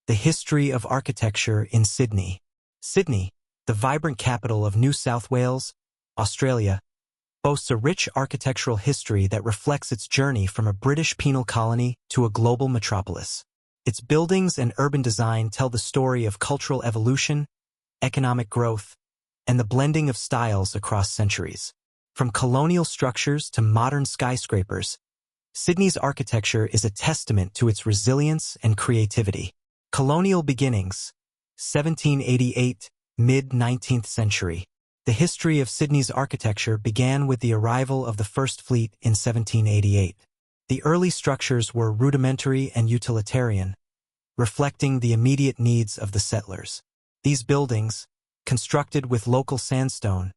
The history of architecture in Sydney. Sydney, the vibrant capital of New South Wales, Australia, boasts a rich architectural history that reflects its journey from a British penal colony to a global metropolis. Its buildings and urban design tell the story of cultural evolution, economic growth, and the blending of styles across centuries. From colonial structures to modern skyscrapers, Sydney's architecture is a testament to its resilience and creativity. Colonial beginnings, 1788, mid-19th century. The history of Sydney's architecture began with the arrival of the First Fleet in 1788. The early structures were rudimentary and utilitarian, reflecting the immediate needs of the settlers. These buildings, constructed with local sandstone,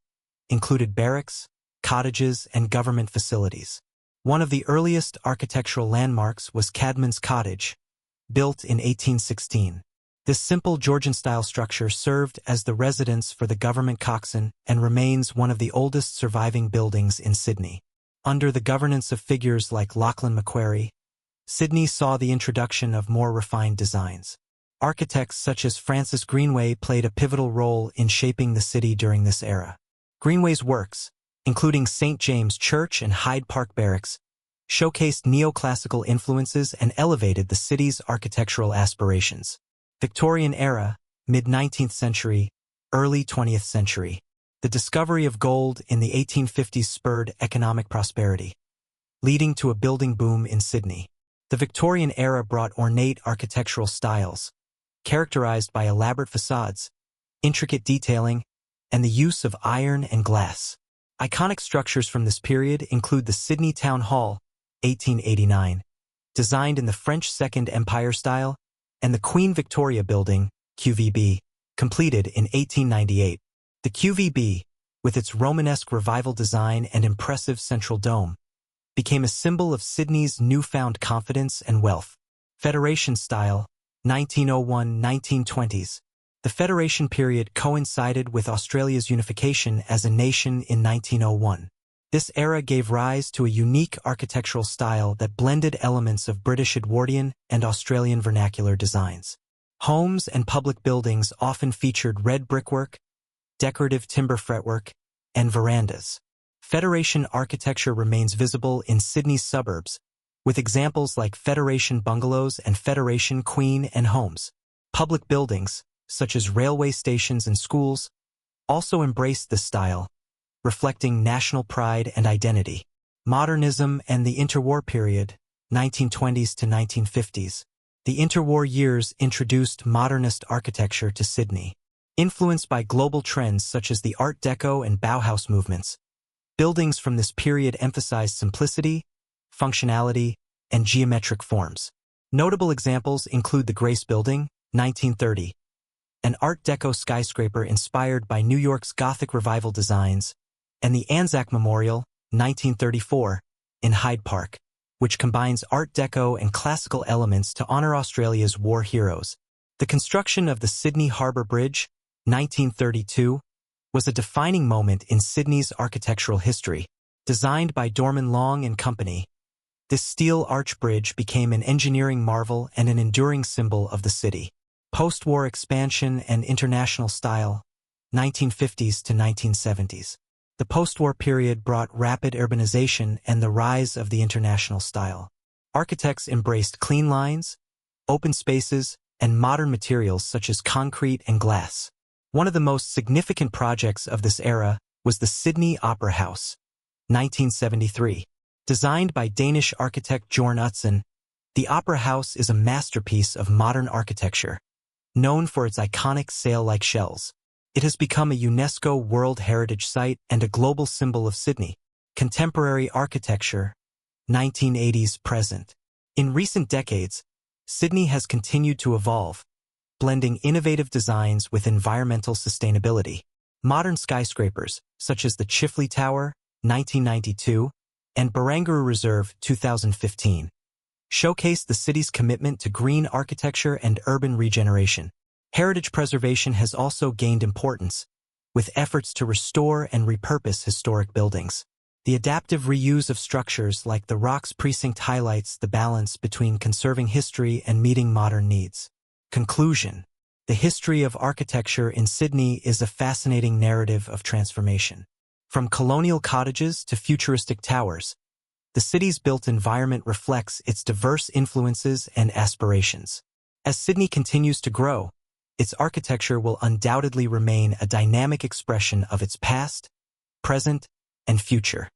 included barracks, cottages, and government facilities. One of the earliest architectural landmarks was Cadman's Cottage, built in 1816. This simple Georgian-style structure served as the residence for the government coxswain and remains one of the oldest surviving buildings in Sydney. Under the governance of figures like Lachlan Macquarie, Sydney saw the introduction of more refined designs. Architects such as Francis Greenway played a pivotal role in shaping the city during this era. Greenway's works, including St. James Church and Hyde Park Barracks, showcased neoclassical influences and elevated the city's architectural aspirations. Victorian era, mid-19th century, early 20th century. The discovery of gold in the 1850s spurred economic prosperity, leading to a building boom in Sydney. The Victorian era brought ornate architectural styles, characterized by elaborate facades, intricate detailing, and the use of iron and glass. Iconic structures from this period include the Sydney Town Hall, 1889, designed in the French Second Empire style, and the Queen Victoria Building, QVB, completed in 1898. The QVB, with its Romanesque revival design and impressive central dome, became a symbol of Sydney's newfound confidence and wealth. Federation style, 1901-1920s. The Federation period coincided with Australia's unification as a nation in 1901. This era gave rise to a unique architectural style that blended elements of British Edwardian and Australian vernacular designs. Homes and public buildings often featured red brickwork, decorative timber fretwork, and verandas. Federation architecture remains visible in Sydney's suburbs, with examples like Federation bungalows and Federation Queen and homes. Public buildings, such as railway stations and schools, also embraced this style, reflecting national pride and identity. Modernism and the interwar period, 1920s to 1950s. The interwar years introduced modernist architecture to Sydney. Influenced by global trends such as the Art Deco and Bauhaus movements, buildings from this period emphasized simplicity, functionality, and geometric forms. Notable examples include the Grace Building, 1930, an Art Deco skyscraper inspired by New York's Gothic Revival designs, and the Anzac Memorial, 1934, in Hyde Park, which combines Art Deco and classical elements to honor Australia's war heroes. The construction of the Sydney Harbour Bridge, 1932, was a defining moment in Sydney's architectural history. Designed by Dorman Long and Company, this steel arch bridge became an engineering marvel and an enduring symbol of the city. Post-war expansion and international style, 1950s to 1970s. The post-war period brought rapid urbanization and the rise of the international style. Architects embraced clean lines, open spaces, and modern materials such as concrete and glass. One of the most significant projects of this era was the Sydney Opera House, 1973. Designed by Danish architect Jorn Utzon, the Opera House is a masterpiece of modern architecture, known for its iconic sail-like shells. It has become a UNESCO World Heritage Site and a global symbol of Sydney. Contemporary architecture, 1980s present. In recent decades, Sydney has continued to evolve, blending innovative designs with environmental sustainability. Modern skyscrapers, such as the Chifley Tower, 1992, and Barangaroo Reserve, 2015, showcase the city's commitment to green architecture and urban regeneration. Heritage preservation has also gained importance, with efforts to restore and repurpose historic buildings. The adaptive reuse of structures like the Rocks Precinct highlights the balance between conserving history and meeting modern needs. Conclusion. The history of architecture in Sydney is a fascinating narrative of transformation. From colonial cottages to futuristic towers, the city's built environment reflects its diverse influences and aspirations. As Sydney continues to grow, its architecture will undoubtedly remain a dynamic expression of its past, present, and future.